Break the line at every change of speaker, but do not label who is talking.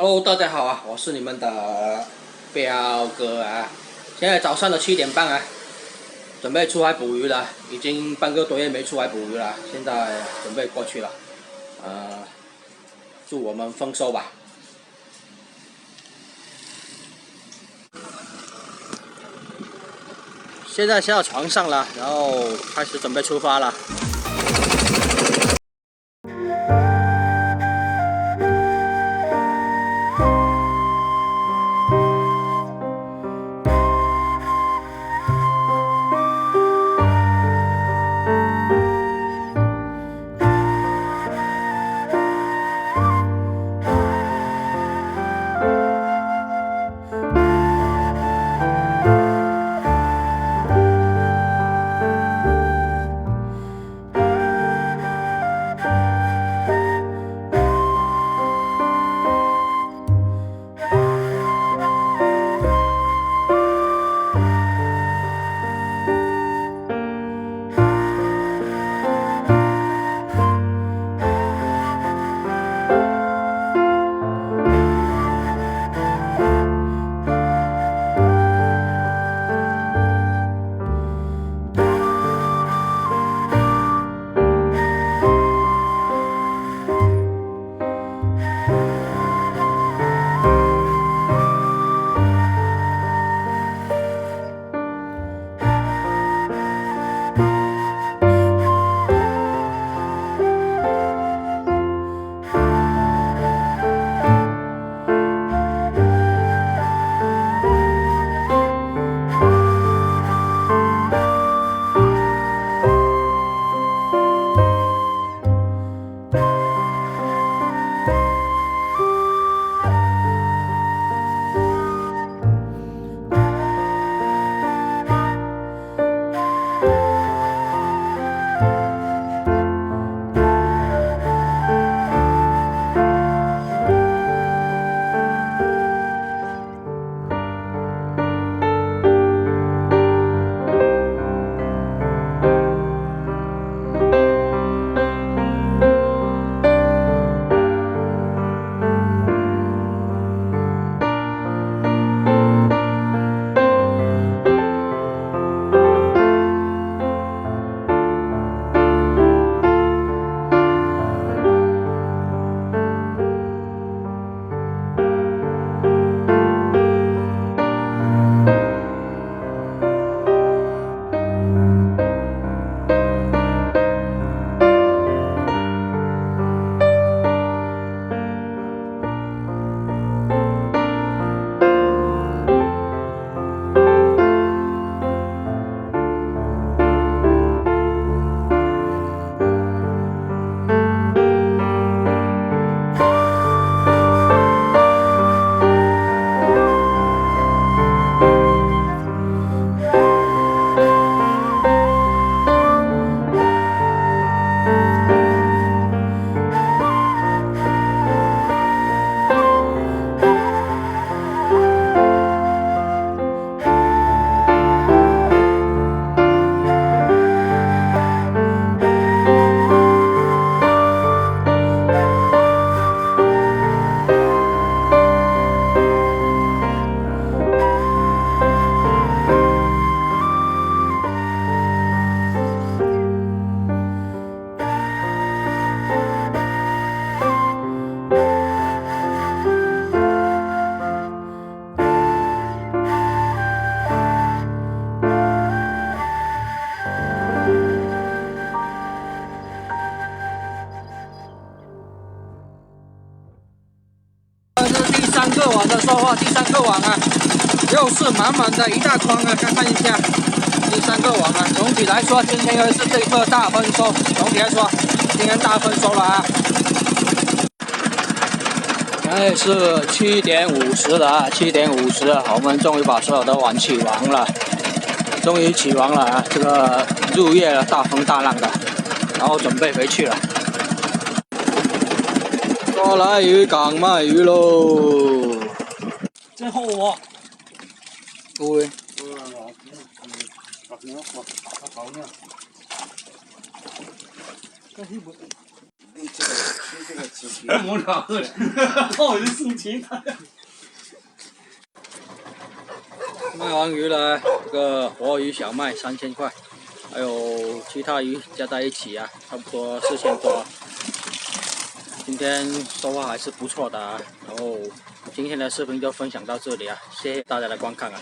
Hello，大家好啊，我是你们的彪哥啊。现在早上的7点半啊，准备出海捕鱼了，已经半个多月没出海捕鱼了，现在准备过去了。祝我们丰收吧。现在下床上了，然后开始准备出发了。这是第3个网的收获，第3个网啊，又是满满的一大筐啊！看一下，第3个网啊。总体来说，今天又是这个大丰收。总体来说，今天大丰收了啊！现在是7点50了啊，7点50，我们终于把所有的网起完了，终于起完了啊！这个入夜了，大风大浪的，然后准备回去了。过来渔港卖鱼喽！
真厚啊！
对。
我操！我就生气他。
卖完鱼了，这个活鱼小卖3000块，还有其他鱼加在一起啊，差不多4000多。今天收获还是不错的啊，然后今天的视频就分享到这里啊，谢谢大家的观看啊。